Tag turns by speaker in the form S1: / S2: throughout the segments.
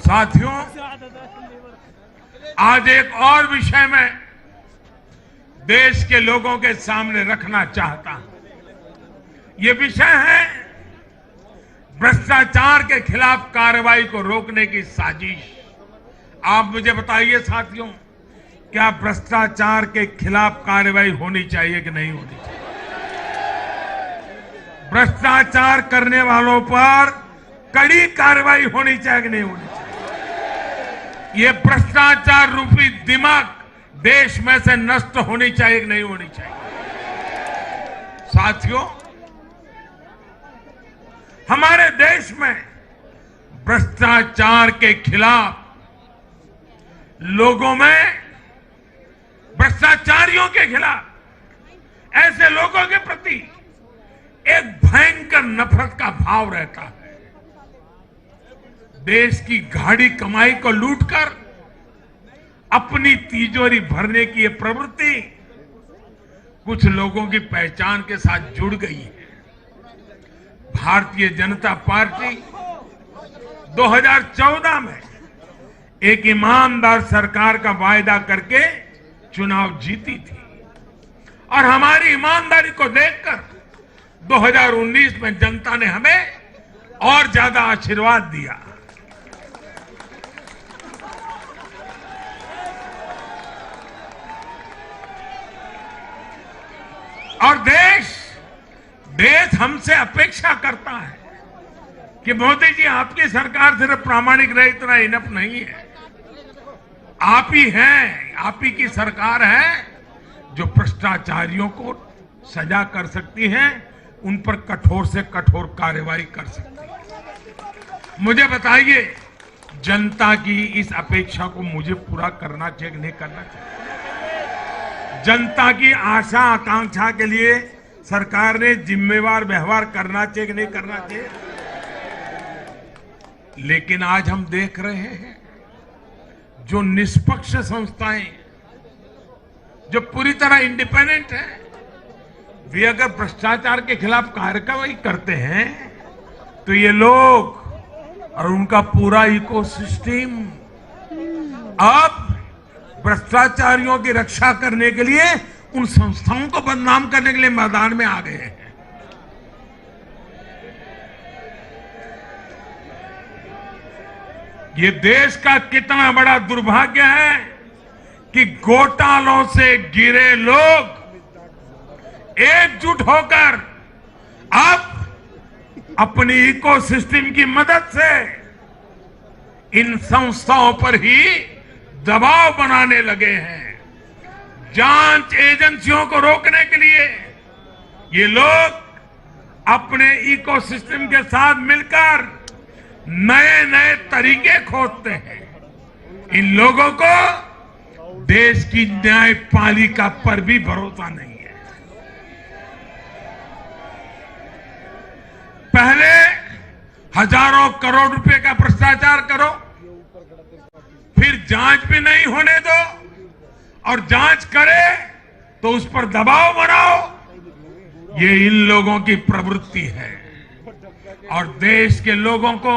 S1: साथियों, आज एक और विषय में देश के लोगों के सामने रखना चाहता हूं। ये विषय है भ्रष्टाचार के खिलाफ कार्रवाई को रोकने की साजिश। आप मुझे बताइए साथियों, क्या भ्रष्टाचार के खिलाफ कार्रवाई होनी चाहिए कि नहीं होनी चाहिए? भ्रष्टाचार करने वालों पर कड़ी कार्रवाई होनी चाहिए कि नहीं होनी चाहिए? ये भ्रष्टाचार रूपी दिमाग देश में से नष्ट होनी चाहिए कि नहीं होनी चाहिए? साथियों, हमारे देश में भ्रष्टाचार के खिलाफ लोगों में, भ्रष्टाचारियों के खिलाफ, ऐसे लोगों के प्रति एक भयंकर नफरत का भाव रहता है। देश की गाढ़ी कमाई को लूटकर अपनी तिजोरी भरने की ये प्रवृत्ति कुछ लोगों की पहचान के साथ जुड़ गई है। भारतीय जनता पार्टी 2014 में एक ईमानदार सरकार का वायदा करके चुनाव जीती थी और हमारी ईमानदारी को देखकर 2019 में जनता ने हमें और ज्यादा आशीर्वाद दिया। और देश हमसे अपेक्षा करता है कि मोदी जी, आपकी सरकार सिर्फ प्रामाणिक रहे इतना इनफ नहीं है। आप ही हैं, आप ही की सरकार है जो भ्रष्टाचारियों को सजा कर सकती है, उन पर कठोर से कठोर कार्रवाई कर सकती है। मुझे बताइए, जनता की इस अपेक्षा को मुझे पूरा करना चाहिए कि नहीं करना चाहिए? जनता की आशा आकांक्षा के लिए सरकार ने जिम्मेवार व्यवहार करना चाहिए कि नहीं करना चाहिए? लेकिन आज हम देख रहे हैं, जो निष्पक्ष संस्थाएं, जो पूरी तरह इंडिपेंडेंट है, वे अगर भ्रष्टाचार के खिलाफ कार्रवाई करते हैं तो ये लोग और उनका पूरा इकोसिस्टम अब भ्रष्टाचारियों की रक्षा करने के लिए, उन संस्थाओं को बदनाम करने के लिए मैदान में आ गए हैं। ये देश का कितना बड़ा दुर्भाग्य है कि घोटालों से घिरे लोग एकजुट होकर अब अपनी इकोसिस्टम की मदद से इन संस्थाओं पर ही दबाव बनाने लगे हैं। जांच एजेंसियों को रोकने के लिए ये लोग अपने इकोसिस्टम के साथ मिलकर नए नए तरीके खोजते हैं। इन लोगों को देश की न्यायपालिका पर भी भरोसा नहीं है। पहले हजारों करोड़ रुपए का भ्रष्टाचार करो, फिर जांच भी नहीं होने दो, और जांच करे तो उस पर दबाव बनाओ। ये इन लोगों की प्रवृत्ति है। और देश के लोगों को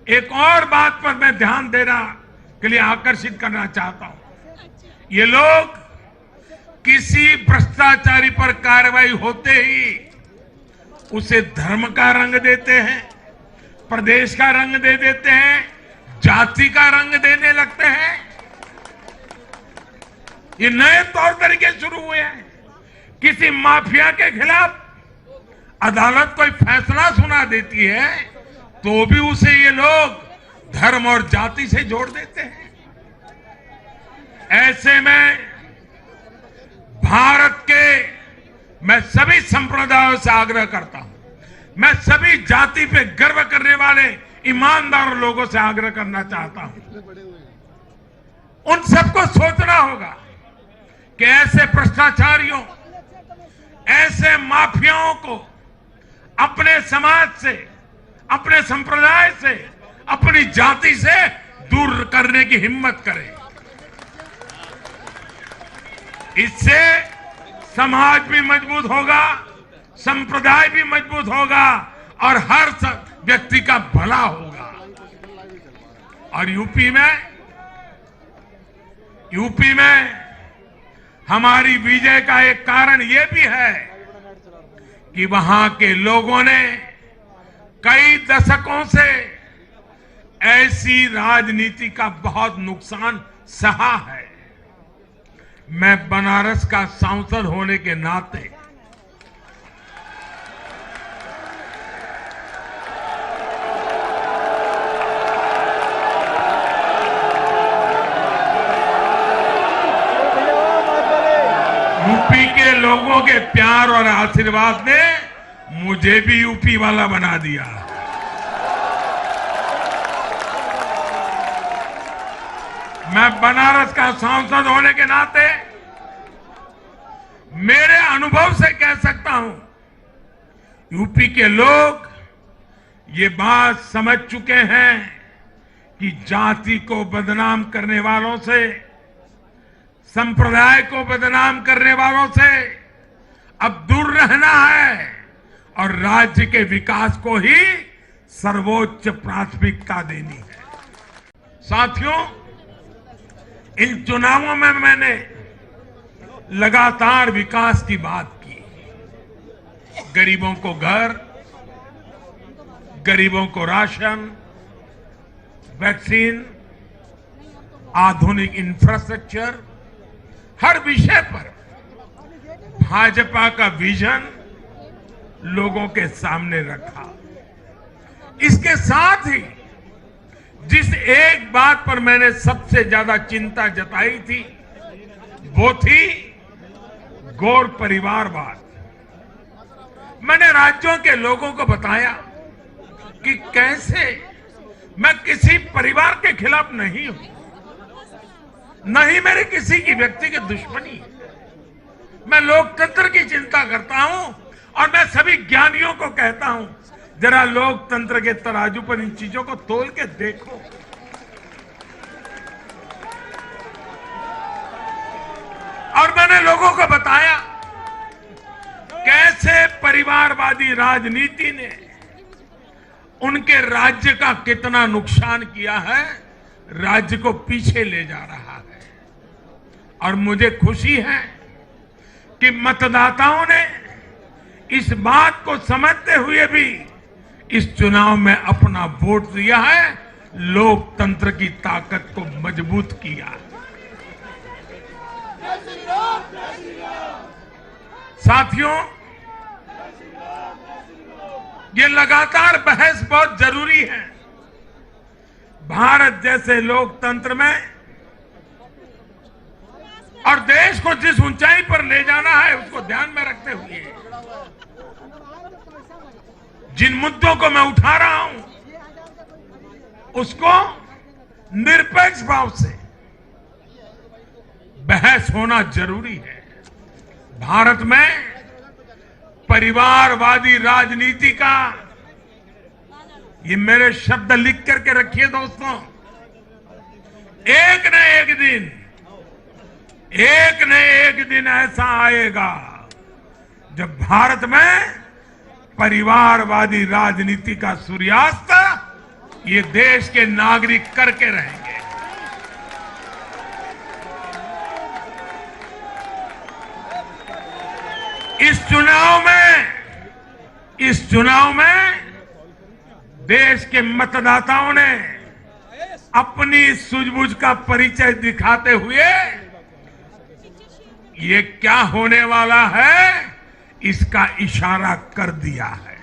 S1: एक और बात पर मैं ध्यान देना के लिए आकर्षित करना चाहता हूं। ये लोग किसी भ्रष्टाचारी पर कार्रवाई होते ही उसे धर्म का रंग देते हैं, प्रदेश का रंग दे देते हैं, जाति का रंग देने लगते हैं। ये नए तौर तरीके शुरू हुए हैं। किसी माफिया के खिलाफ अदालत कोई फैसला सुना देती है तो भी उसे ये लोग धर्म और जाति से जोड़ देते हैं। ऐसे में भारत के मैं सभी संप्रदायों से आग्रह करता हूं, मैं सभी जाति पे गर्व करने वाले ईमानदार लोगों से आग्रह करना चाहता हूं, उन सबको सोचना होगा कि ऐसे भ्रष्टाचारियों, ऐसे माफियाओं को अपने समाज से, अपने संप्रदाय से, अपनी जाति से दूर करने की हिम्मत करें। इससे समाज भी मजबूत होगा, संप्रदाय भी मजबूत होगा और हर व्यक्ति का भला होगा। और यूपी में हमारी विजय का एक कारण यह भी है कि वहां के लोगों ने कई दशकों से ऐसी राजनीति का बहुत नुकसान सहा है। मैं बनारस का सांसद होने के नाते यूपी के लोगों के प्यार और आशीर्वाद ने मुझे भी यूपी वाला बना दिया। मैं बनारस का सांसद होने के नाते मेरे अनुभव से कह सकता हूं, यूपी के लोग ये बात समझ चुके हैं कि जाति को बदनाम करने वालों से, संप्रदाय को बदनाम करने वालों से अब दूर रहना है और राज्य के विकास को ही सर्वोच्च प्राथमिकता देनी है। साथियों, इन चुनावों में मैंने लगातार विकास की बात की। गरीबों को घर, गरीबों को राशन, वैक्सीन, आधुनिक इंफ्रास्ट्रक्चर, हर विषय पर भाजपा का विजन लोगों के सामने रखा। इसके साथ ही जिस एक बात पर मैंने सबसे ज्यादा चिंता जताई थी वो थी गौर परिवारवाद। मैंने राज्यों के लोगों को बताया कि कैसे मैं किसी परिवार के खिलाफ नहीं हूं, नहीं मेरे किसी की व्यक्तिगत दुश्मनी है। मैं लोकतंत्र की चिंता करता हूं और मैं सभी ज्ञानियों को कहता हूं, जरा लोकतंत्र के तराजू पर इन चीजों को तोल के देखो। और मैंने लोगों को बताया कैसे परिवारवादी राजनीति ने उनके राज्य का कितना नुकसान किया है, राज्य को पीछे ले जा रहा है। और मुझे खुशी है कि मतदाताओं ने इस बात को समझते हुए भी इस चुनाव में अपना वोट दिया है, लोकतंत्र की ताकत को मजबूत किया। साथियों, ये लगातार बहस बहुत जरूरी है। भारत जैसे लोकतंत्र में और देश को जिस ऊंचाई पर ले जाना है उसको ध्यान में रखते हुए जिन मुद्दों को मैं उठा रहा हूं उसको निरपेक्ष भाव से बहस होना जरूरी है। भारत में परिवारवादी राजनीति का, ये मेरे शब्द लिख करके रखिए दोस्तों, एक न एक दिन ऐसा आएगा जब भारत में परिवारवादी राजनीति का सूर्यास्त ये देश के नागरिक करके रहेंगे। इस चुनाव में देश के मतदाताओं ने अपनी सूझबूझ का परिचय दिखाते हुए ये क्या होने वाला है इसका इशारा कर दिया है।